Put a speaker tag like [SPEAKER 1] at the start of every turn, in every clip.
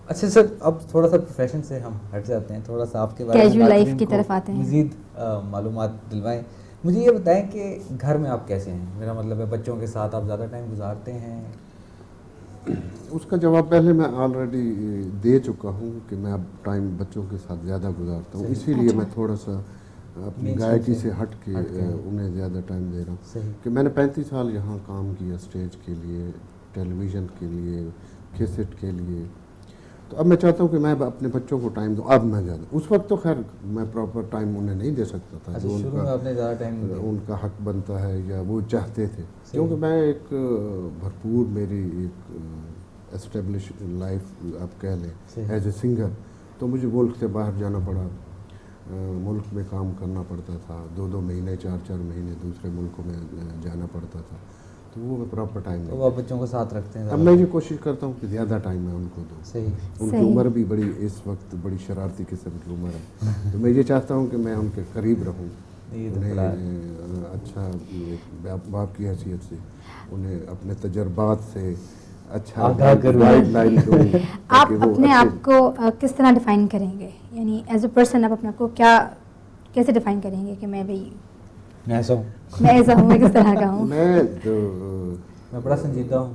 [SPEAKER 1] اچھا سر، اب تھوڑا سا پروفیشن سے ہم ہٹ جاتے ہیں، تھوڑا سا آپ کے بارے
[SPEAKER 2] کیجول
[SPEAKER 1] میں
[SPEAKER 2] لائف کی طرف آتے ہیں،
[SPEAKER 1] مزید معلومات دلوائیں. مجھے یہ بتائیں کہ گھر میں آپ کیسے ہیں؟ میرا مطلب ہے بچوں کے ساتھ آپ زیادہ ٹائم گزارتے ہیں؟
[SPEAKER 3] اس کا جواب پہلے میں آلریڈی دے چکا ہوں کہ میں اب ٹائم بچوں کے ساتھ زیادہ گزارتا ہوں، اسی لیے میں تھوڑا سا اپنی گائکی سے ہٹ کے انہیں زیادہ ٹائم دے رہا ہوں. کہ میں نے 35 سال یہاں کام کیا، اسٹیج کے لیے، ٹیلی ویژن کے لیے، کیسٹ کے لیے. تو اب میں چاہتا ہوں کہ میں اپنے بچوں کو ٹائم دوں. اب میں زیادہ، اس وقت تو خیر میں پراپر ٹائم انہیں نہیں دے سکتا تھا جو ان کا حق بنتا ہے یا وہ چاہتے تھے، کیونکہ میں ایک بھرپور میری ایک اسٹیبلش لائف آپ کہہ لیں ایز اے سنگر. تو مجھے ملک سے باہر جانا پڑا، ملک میں کام کرنا پڑتا تھا، 2 مہینے 4 مہینے دوسرے ملکوں میں جانا پڑتا تھا. تو وہ میں پراپر ٹائم
[SPEAKER 1] تو وہ بچوں کو ساتھ رکھتے ہیں.
[SPEAKER 3] اب میں یہ کوشش کرتا ہوں کہ زیادہ ٹائم میں ان کو دوں.
[SPEAKER 1] صحیح.
[SPEAKER 3] ان کی عمر بھی بڑی اس وقت بڑی شرارتی قسم کی عمر ہے، تو میں یہ چاہتا ہوں کہ میں ان کے قریب رہوں، انہیں اچھا باپ کی حیثیت سے انہیں اپنے تجربات سے اچھا گائیڈ لائن دوں.
[SPEAKER 2] آپ اپنے آپ کو کس طرح ڈیفائن کریں گے؟ یعنی ایز اے پرسن آپ اپنے آپ کو کیسے ڈیفائن کریں گے کہ میں بھائی
[SPEAKER 1] میں ایسا ہوں،
[SPEAKER 2] میں کس طرح کا ہوں؟
[SPEAKER 1] میں بڑا سنجیدہ ہوں.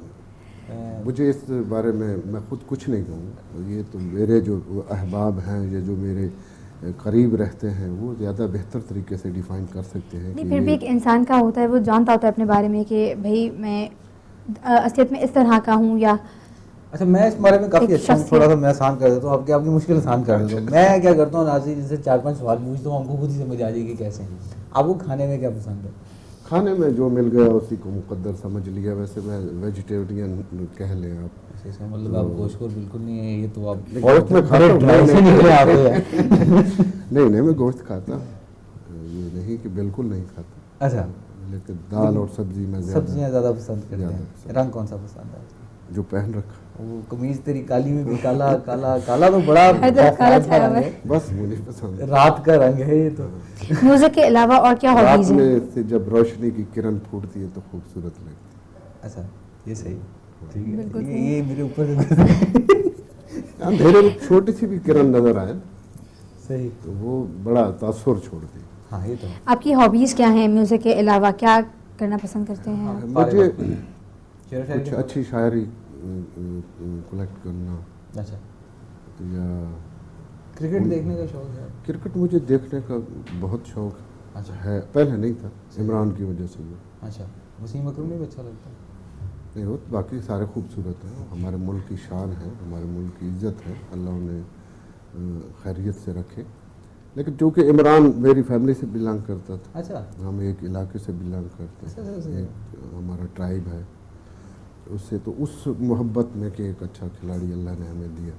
[SPEAKER 3] مجھے اس بارے میں خود کچھ نہیں کہوں. یہ تو میرے جو احباب ہیں یا جو میرے قریب رہتے ہیں وہ زیادہ بہتر طریقے سے ڈیفائن کر سکتے ہیں.
[SPEAKER 2] نہیں، پھر بھی ایک انسان کا ہوتا ہے، وہ جانتا ہوتا ہے اپنے بارے میں کہ بھائی میں اصلیت میں اس طرح کا ہوں. یا
[SPEAKER 1] اچھا، میں اس بارے میں کافی اچھا ہوں، تھوڑا سا میں آسان کر دیتا ہوں آپ کی مشکل آسان کر دیتا ہوں. میں کیا کرتا ہوں ناظرین سے 4-5 سوال پوچھتا ہوں، ہم کو خود ہی سمجھ آ جائے گی کیسے ہیں. آپ کو کھانے میں کیا پسند ہے؟
[SPEAKER 3] کھانے میں جو مل گیا اسی کو مقدر سمجھ لیا. ویسے میں ویجیٹیرین کہہ لیں آپ.
[SPEAKER 1] اس کا مطلب آپ گوشت خور بالکل نہیں ہے. یہ تو آپ
[SPEAKER 3] گوشت میں کھاتا ہوں. نہیں میں گوشت کھاتا ہوں، یہ نہیں کہ بالکل نہیں کھاتا.
[SPEAKER 1] اچھا،
[SPEAKER 3] لیکن دال اور سبزی میں
[SPEAKER 1] سبزیاں زیادہ پسند کرتے ہیں. رنگ کون سا پسند ہے؟
[SPEAKER 3] جو پہن رکھا.
[SPEAKER 1] وہ قمیض تیری کالی میں بھی کالا کالا کالا تو بڑا
[SPEAKER 3] بس مجھے پسند،
[SPEAKER 1] رات کا رنگ ہے. یہ تو
[SPEAKER 2] میوزک کے علاوہ اور کیا ہابیز ہیں؟
[SPEAKER 3] رات میں سے جب روشنی کی کرن پھوٹتی ہے تو خوبصورت لگتی ہے.
[SPEAKER 1] اچھا، یہ صحیح، ٹھیک ہے. یہ میرے اوپر
[SPEAKER 3] اندھیرے میں چھوٹی سی بھی کرن نظر آئے
[SPEAKER 1] صحیح
[SPEAKER 3] تو وہ بڑا تاثر چھوڑتی.
[SPEAKER 1] ہاں، یہ تو
[SPEAKER 2] آپ کی ہابیز کیا ہیں؟ میوزک کے علاوہ کیا کرنا پسند کرتے ہیں؟
[SPEAKER 3] مجھے کچھ اچھی شاعری کلیکٹ کرنا.
[SPEAKER 1] اچھا،
[SPEAKER 3] یا
[SPEAKER 1] کرکٹ دیکھنے کا شوق ہے؟
[SPEAKER 3] کرکٹ مجھے دیکھنے کا بہت شوق ہے، پہلے نہیں تھا، عمران کی وجہ سے.
[SPEAKER 1] اچھا، وسیم اکرم نہیں اچھا لگتا؟
[SPEAKER 3] نہیں ہو، باقی سارے خوبصورت ہیں، ہمارے ملک کی شان ہے، ہمارے ملک کی عزت ہے، اللہ انہیں خیریت سے رکھے. لیکن چونکہ عمران میری فیملی سے بلانگ کرتا تھا.
[SPEAKER 1] اچھا،
[SPEAKER 3] ہم ایک علاقے سے بلانگ کرتے ہیں، ایک ہمارا ٹرائب ہے، اس سے تو اس محبت میں کہ ایک اچھا کھلاڑی اللہ نے ہمیں دیا.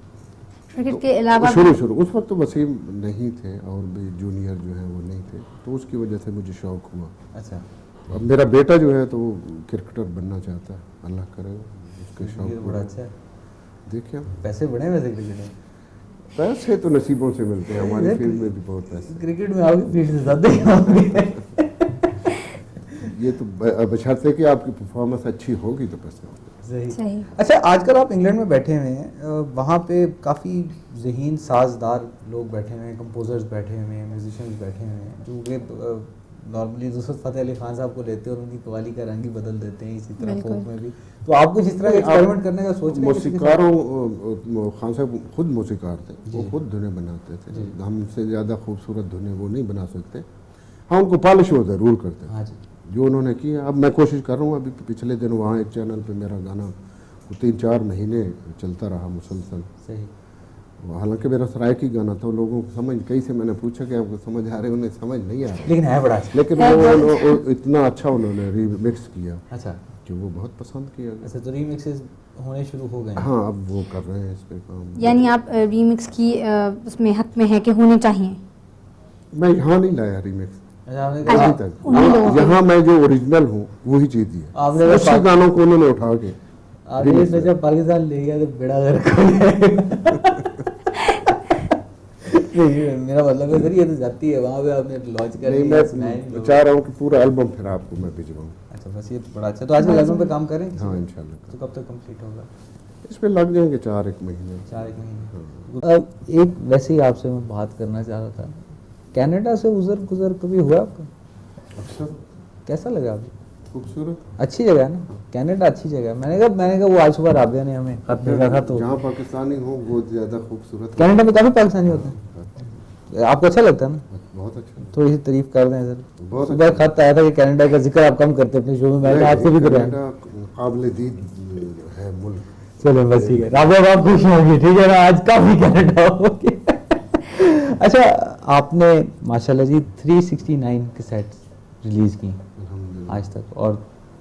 [SPEAKER 2] کرکٹ کے علاوہ
[SPEAKER 3] شروع اس وقت تو وسیم نہیں تھے اور بھی جونیئر جو ہیں وہ نہیں تھے، تو اس کی وجہ سے مجھے شوق ہوا.
[SPEAKER 1] اچھا،
[SPEAKER 3] اب میرا بیٹا جو ہے تو وہ کرکٹر بننا چاہتا ہے، اللہ کرے اس کے شوق.
[SPEAKER 1] بڑا اچھا ہے.
[SPEAKER 3] دیکھیں
[SPEAKER 1] پیسے بڑے ویسے کرکٹ میں؟
[SPEAKER 3] پیسے تو نصیبوں سے ملتے ہیں، ہماری فیلڈ میں بھی بہت پیسے.
[SPEAKER 1] کرکٹ میں آپ کی فیلڈ سے زیادہ
[SPEAKER 3] یہ تو بشرطے کہ آپ کی پرفارمنس اچھی ہوگی تو پیسے ہوگی.
[SPEAKER 1] صحیح. اچھا، آج کل آپ انگلینڈ میں بیٹھے ہوئے ہیں، وہاں پہ کافی ذہین سازدار لوگ بیٹھے ہوئے ہیں، کمپوزرز بیٹھے ہوئے ہیں، میوزیشینز بیٹھے ہوئے ہیں، جو کہ نارملی نصرت فتح علی خان صاحب کو لیتے ہیں اور ان کی قوالی کا رنگ ہی بدل دیتے ہیں. اسی طرح فوک میں بھی. تو آپ کچھ اس طرح ایکسپیریمنٹ کرنے کا سوچ رہے ہیں؟
[SPEAKER 3] موسیقاروں، خان صاحب خود موسیقار تھے، وہ خود دھنیں بناتے تھے. ہم سے زیادہ خوبصورت دھنیں وہ نہیں بنا سکتے، ہاں ان کو پالش وہ ضرور کرتے ہیں جو انہوں نے کیا. اب میں کوشش کر رہا ہوں. ابھی پچھلے دن وہاں ایک چینل پہ میرا گانا 3-4 مہینے چلتا رہا مسلسل.
[SPEAKER 1] صحیح.
[SPEAKER 3] حالانکہ میرا سرائکی گانا تھا، لوگوں کو سمجھ کئی سے میں نے پوچھا کہ آپ کو سمجھ آ رہے ہیں، انہیں سمجھ نہیں آ رہا،
[SPEAKER 1] لیکن ہے بڑا اچھا.
[SPEAKER 3] لیکن وہ اتنا اچھا انہوں نے ری مکس کیا.
[SPEAKER 1] اچھا،
[SPEAKER 3] کہ وہ بہت پسند کیا.
[SPEAKER 1] اچھا، تو ری مکسز ہونے شروع ہو گئے ہیں؟
[SPEAKER 3] ہاں، اب وہ کر رہے ہیں اس پہ کام.
[SPEAKER 2] یعنی آپ ری مکس کی اس میں حق میں ہے کہ ہونے چاہیے؟
[SPEAKER 3] میں یہاں نہیں لایا ری مکس
[SPEAKER 1] ابھی
[SPEAKER 3] تک. یہاں میں جو اوریجنل ہوں وہی چیز دی ہے. اچھے گانوں کو انہوں نے اٹھا کے
[SPEAKER 1] جب پاکستان لے گیا تو بیڑا غرق ہو گیا. میرا مطلب ہے سر، یہ تو جاتی ہے وہاں پہ آپ نے لانچ کر
[SPEAKER 3] لیا. میں چاہ رہا ہوں کہ پورا البم پھر آپ کو میں بھجواؤں.
[SPEAKER 1] اچھا، بس یہ تو بڑا اچھا. تو آج کل البم پہ کام کریں؟
[SPEAKER 3] ہاں انشاءاللہ.
[SPEAKER 1] تو کب تک کمپلیٹ ہوگا؟
[SPEAKER 3] اس پہ لگ جائیں گے 4-1 مہینے.
[SPEAKER 1] 4-1 مہینے. ایک ویسے ہی آپ سے میں بات کرنا چاہ رہا تھا, کینیڈا سے گزر کبھی ہوا آپ کا؟
[SPEAKER 3] اکثر.
[SPEAKER 1] کیسا لگا آپ کو؟
[SPEAKER 3] خوبصورت.
[SPEAKER 1] اچھی جگہ ہے نا کینیڈا, اچھی جگہ ہے. میں نے کہا وہ آج صبح رابعہ نے ہمیں خط بھیجا تھا, تو
[SPEAKER 3] جہاں پاکستانی ہوں وہ زیادہ خوبصورت.
[SPEAKER 1] کینیڈا میں کافی پاکستانی ہوتے ہیں, آپ کو اچھا لگتا ہے نا؟
[SPEAKER 3] بہت اچھا.
[SPEAKER 1] تھوڑی سی تعریف کر دیں سر.
[SPEAKER 3] بہت
[SPEAKER 1] صبح خط آیا تھا کہ کینیڈا کا ذکر آپ کم کرتے اپنے شو میں, میں نے آپ سے بھی کرایا.
[SPEAKER 3] کینیڈا قابل دید ہے ملک.
[SPEAKER 1] چلو بس ٹھیک ہے, رابعہ آپ خوش ہوں گی, ٹھیک ہے نا, آج کافی کینیڈا ہوگی. اچھا, آپ نے ماشاءاللہ جی 369 کیسٹس ریلیز کی آج تک, اور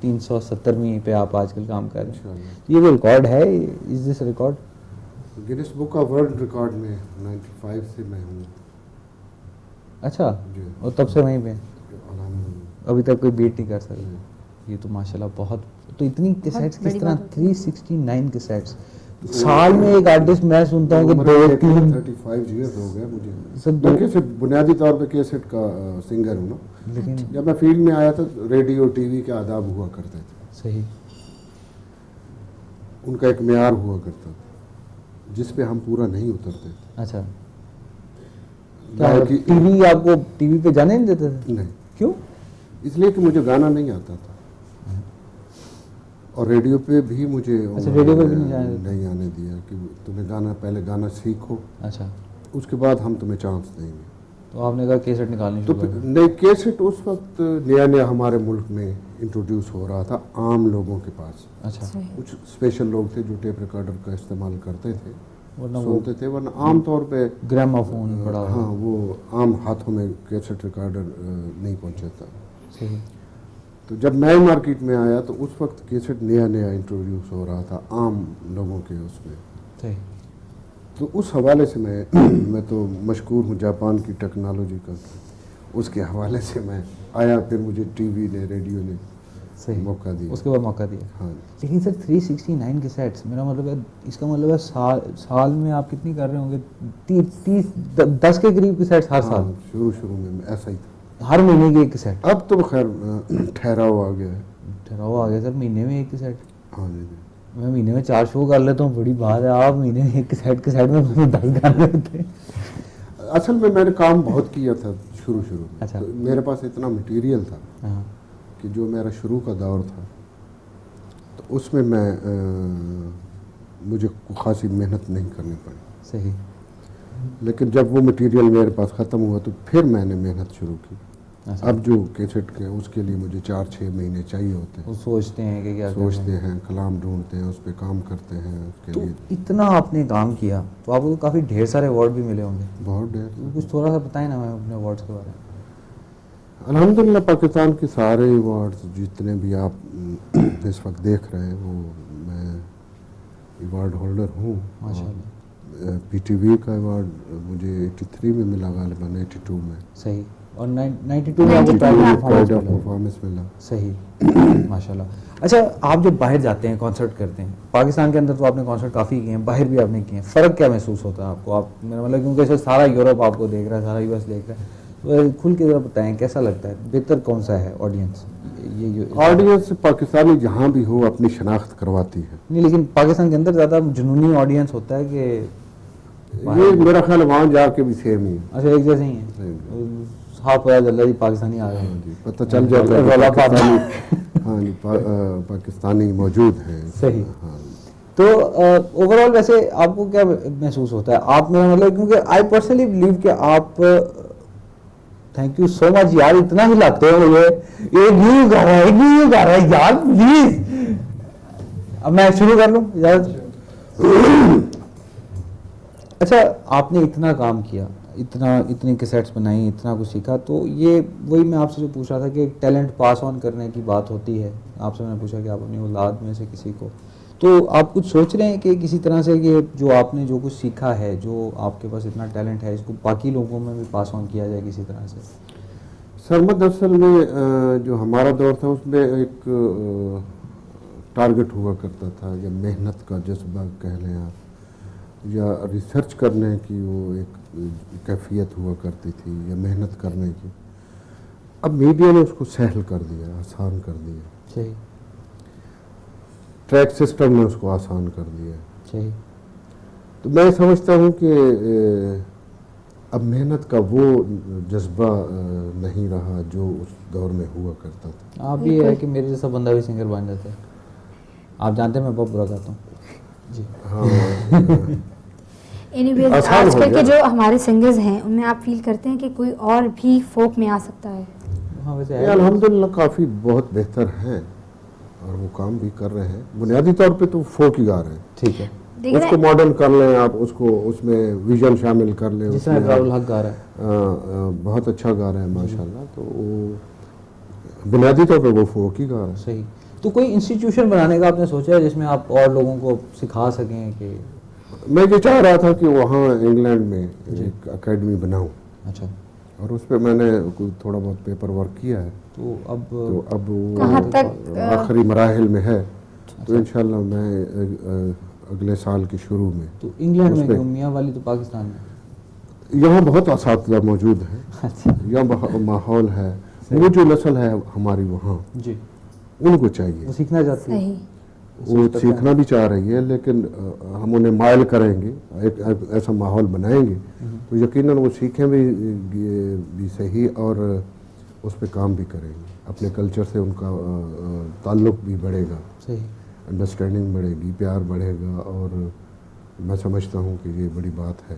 [SPEAKER 1] 370ویں پہ آپ آج کل کام کر رہے ہیں. یہ وہ ریکارڈ ہے, is this record
[SPEAKER 3] Guinness book of world record میں 95 سے میں ہوں.
[SPEAKER 1] اچھا,
[SPEAKER 3] جی.
[SPEAKER 1] اور تب سے وہیں پہ
[SPEAKER 3] الحمدللہ.
[SPEAKER 1] ابھی تک کوئی بیٹ نہیں کر سکتا. یہ تو ماشاءاللہ بہت. تو اتنی کیسٹس کس طرح 369 کیسٹس سال میں ایک آرٹسٹ میں سنتا ہوں کہ 2-3
[SPEAKER 3] 35 ایئرز ہو گئے مجھے.
[SPEAKER 1] سر
[SPEAKER 3] میں کیسٹ بنیادی طور پہ کیسٹ کا سنگر ہوں نا.
[SPEAKER 1] لیکن
[SPEAKER 3] جب میں فیلڈ میں آیا تھا ریڈیو ٹی وی کے آداب ہوا کرتے تھے,
[SPEAKER 1] صحیح,
[SPEAKER 3] ان کا ایک معیار ہوا کرتا تھا جس پہ ہم پورا نہیں اترتے تھے.
[SPEAKER 1] اچھا, ٹی وی آپ کو ٹی وی پہ جانے نہیں دیتے تھے؟
[SPEAKER 3] نہیں.
[SPEAKER 1] کیوں؟
[SPEAKER 3] اس لیے کہ مجھے گانا نہیں آتا تھا, اور ریڈیو پہ بھی مجھے
[SPEAKER 1] ریڈیو پہ بھی
[SPEAKER 3] نہیں آنے دیا کہ تمہیں پہلے گانا سیکھو,
[SPEAKER 1] اچھا,
[SPEAKER 3] اس کے بعد ہم تمہیں چانس دیں گے.
[SPEAKER 1] تو آپ نے کہا کیسٹ نکالنی
[SPEAKER 3] تو
[SPEAKER 1] شروع کر دی.
[SPEAKER 3] نہیں, کیسٹ اس وقت نیا ہمارے ملک میں انٹروڈیوس ہو رہا تھا عام لوگوں کے پاس.
[SPEAKER 1] اچھا,
[SPEAKER 3] کچھ اسپیشل لوگ تھے جو ٹیپ ریکارڈر کا استعمال کرتے تھے,
[SPEAKER 1] ورنہ وہ
[SPEAKER 3] سنتے تھے, ورنہ عام طور پہ
[SPEAKER 1] گراموفون بڑا.
[SPEAKER 3] ہاں, وہ عام ہاتھوں میں کیسٹ ریکارڈر نہیں پہنچا تھا.
[SPEAKER 1] صحیح.
[SPEAKER 3] تو جب میں مارکیٹ میں آیا تو اس وقت کیسٹ نیا انٹروڈیوس ہو رہا تھا عام لوگوں کے اس میں.
[SPEAKER 1] صحیح.
[SPEAKER 3] تو اس حوالے سے میں تو مشکور ہوں جاپان کی ٹیکنالوجی کا, اس کے حوالے سے میں آیا. پھر مجھے ٹی وی نے ریڈیو نے
[SPEAKER 1] صحیح
[SPEAKER 3] موقع دیا.
[SPEAKER 1] اس کے بعد موقع دیا.
[SPEAKER 3] ہاں.
[SPEAKER 1] لیکن سر 369 کے سیٹس, میرا مطلب ہے اس کا مطلب ہے سال میں آپ کتنی کر رہے ہوں گے؟ 10 کے قریب کے سیٹس ہر سال.
[SPEAKER 3] شروع میں ایسا ہی تھا,
[SPEAKER 1] ہر مہینے کے ایک سیٹ.
[SPEAKER 3] اب تو خیر ٹھہراؤ آ گیا ہے.
[SPEAKER 1] ٹھہراؤ آ گیا سر, مہینے میں ایک سیٹ.
[SPEAKER 3] ہاں جی.
[SPEAKER 1] میں مہینے میں 4 شو کر لیتا ہوں, بڑی بات ہے. آپ مہینے میں ایک سیٹ میں 10 گانے ہوتے ہیں.
[SPEAKER 3] اصل میں نے کام بہت کیا تھا شروع میں.
[SPEAKER 1] اچھا.
[SPEAKER 3] میرے پاس اتنا مٹیریل تھا
[SPEAKER 1] ہاں,
[SPEAKER 3] کہ جو میرا شروع کا دور تھا تو اس میں مجھے خاصی محنت نہیں کرنی پڑی.
[SPEAKER 1] صحیح.
[SPEAKER 3] لیکن جب وہ مٹیریل میرے پاس ختم ہوا تو پھر میں نے محنت شروع کی. اب جو کیسٹ کے اس کے لیے مجھے 4-6 مہینے چاہیے ہوتے ہیں.
[SPEAKER 1] وہ سوچتے ہیں کہ کیا
[SPEAKER 3] سوچتے ہیں, کلام ڈھونڈتے ہیں, اس پہ کام کرتے ہیں. اس کے
[SPEAKER 1] تو
[SPEAKER 3] لیے
[SPEAKER 1] اتنا آپ نے کام کیا تو آپ کو کافی ڈھیر سارے ایوارڈ بھی ملے ہوں گے.
[SPEAKER 3] بہت ڈھیر.
[SPEAKER 1] کچھ تھوڑا سا بتائیں نا ہمیں اپنے ایوارڈس کے بارے میں.
[SPEAKER 3] الحمدللہ پاکستان کے سارے ایوارڈز جتنے بھی آپ اس وقت دیکھ رہے ہیں وہ میں ایوارڈ ہولڈر ہوں.
[SPEAKER 1] ماشاءاللہ.
[SPEAKER 3] پی ٹی وی کا ایوارڈ مجھے 83 میں ملا, غالباً 82 میں.
[SPEAKER 1] صحیح. اور 92 میں آپ کو
[SPEAKER 3] پرفارمنس ملا.
[SPEAKER 1] صحیح. ماشاءاللہ. اچھا, آپ جب باہر جاتے ہیں کانسرٹ کرتے ہیں, پاکستان کے اندر تو آپ نے کانسرٹ کافی کیے ہیں, باہر بھی آپ نے کیے ہیں, فرق کیا محسوس ہوتا ہے آپ کو؟ آپ میرا مطلب کیونکہ سارا یورپ آپ کو دیکھ رہا ہے, سارا US دیکھ رہا ہے, تو کھل کے ذرا بتائیں کیسا لگتا ہے, بہتر کون سا ہے آڈینس؟
[SPEAKER 3] آڈینس پاکستانی جہاں بھی ہو اپنی شناخت کرواتی ہے.
[SPEAKER 1] نہیں, لیکن پاکستان کے اندر زیادہ جنونی آڈینس ہوتا ہے کہ
[SPEAKER 3] یہ میرا خیال وہاں جا کے بھی سیم ہی ہے.
[SPEAKER 1] اچھا, ایک جیسے ہی ہیں, صاف پتا چل رہا ہے پاکستانی آ رہے ہیں.
[SPEAKER 3] جی, پتہ چل جاتا ہے. ہاں جی, پاکستانی موجود ہیں.
[SPEAKER 1] صحیح. تو اوور آل ویسے آپ کو کیا محسوس ہوتا ہے؟ آپ میرا مطلب کیونکہ آئی پرسنلی بلیو کہ آپ, تھینک یو سو مچ یار, اتنا ہی لاتے ہو مجھے, ایک یوں گا رہا ہے یار پلیز. اب میں شروع کر لوں یار. اچھا, آپ نے اتنا کام کیا, اتنی کیسٹس بنائی, اتنا کچھ سیکھا, تو یہ وہی میں آپ سے جو پوچھ رہا تھا کہ ٹیلنٹ پاس آن کرنے کی بات ہوتی ہے. آپ سے میں نے پوچھا کہ آپ اپنی اولاد میں سے کسی کو, تو آپ کچھ سوچ رہے ہیں کہ کسی طرح سے کہ جو آپ نے جو کچھ سیکھا ہے, جو آپ کے پاس اتنا ٹیلنٹ ہے, اس کو باقی لوگوں میں بھی پاس آن کیا جائے کسی طرح سے؟
[SPEAKER 3] سرمد اصل میں جو ہمارا دور تھا اس میں ایک ٹارگٹ ہوا کرتا تھا, یا محنت کا جذبہ کہہ لیں آپ, یا ریسرچ کرنے کی وہ ایک کیفیت ہوا کرتی تھی, یا محنت کرنے کی. اب میڈیا نے اس کو سہل کر دیا, آسان کر دیا.
[SPEAKER 1] صحیح.
[SPEAKER 3] ٹریک سسٹم نے اس کو آسان کر دیا.
[SPEAKER 1] صحیح.
[SPEAKER 3] تو میں سمجھتا ہوں کہ اب محنت کا وہ جذبہ نہیں رہا جو اس دور میں ہوا کرتا تھا.
[SPEAKER 1] آپ یہ ہے کہ میرے جیسا بندہ بھی سنگر بن جاتا ہے. آپ جانتے ہیں میں بہت برا گاتا ہوں جی.
[SPEAKER 3] ہاں
[SPEAKER 2] اینی ویز
[SPEAKER 3] آسان
[SPEAKER 2] آج
[SPEAKER 3] ہو
[SPEAKER 2] کل کے
[SPEAKER 3] گیا.
[SPEAKER 2] جو ہمارے سنگرز ہیں ان میں آپ فیل کرتے ہیں کہ کوئی اور بھی فوک میں آ سکتا ہے؟
[SPEAKER 1] ہاں ویسے
[SPEAKER 3] یہ
[SPEAKER 1] ہے.
[SPEAKER 3] الحمدللہ کافی بہت بہتر ہیں اور وہ کام بھی کر رہے ہیں. بنیادی طور پہ تو فوک ہی گا رہے ہیں.
[SPEAKER 1] ٹھیک ہے.
[SPEAKER 3] اس کو ماڈرن کر لیں آپ, اس کو اس میں ویژن شامل کر لیں.
[SPEAKER 1] جس طرح ابرار الحق گا رہا ہے
[SPEAKER 3] بہت اچھا گا رہے ہیں ماشاءاللہ. تو وہ بنیادی طور پہ وہ فوک ہی گا رہے ہیں.
[SPEAKER 1] صحیح. تو کوئی انسٹیٹیوشن بنانے کا آپ نے سوچا ہے جس میں آپ اور لوگوں کو سکھا سکیں کہ؟
[SPEAKER 3] میں یہ چاہ رہا تھا کہ وہاں انگلینڈ میں ایک اکیڈمی بناؤں,
[SPEAKER 1] اچھا.
[SPEAKER 3] اور اس پہ میں نے تھوڑا بہت پیپر ورک کیا ہے.
[SPEAKER 1] تو اب
[SPEAKER 3] وہ
[SPEAKER 2] کہاں تک
[SPEAKER 3] آخری مراحل میں ہے. تو انشاءاللہ میں اگلے سال کے شروع میں.
[SPEAKER 1] تو انگلینڈ میں کیوں؟ میاں والی تو پاکستان میں.
[SPEAKER 3] یہاں بہت اساتذہ موجود ہیں, یہاں ماحول ہے. وہ جو نسل ہے ہماری وہاں,
[SPEAKER 1] جی,
[SPEAKER 3] ان کو چاہیے.
[SPEAKER 1] وہ سیکھنا چاہتی ہے.
[SPEAKER 2] صحیح.
[SPEAKER 3] وہ سیکھنا بھی چاہ رہی ہے, لیکن ہم انہیں مائل کریں گے, ایک ایسا ماحول بنائیں گے تو یقیناً وہ سیکھیں بھی صحیح اور اس پہ کام بھی کریں گے. اپنے کلچر سے ان کا تعلق بھی بڑھے گا,
[SPEAKER 1] صحیح.
[SPEAKER 3] انڈرسٹینڈنگ بڑھے گی, پیار بڑھے گا, اور میں سمجھتا ہوں کہ یہ بڑی بات ہے.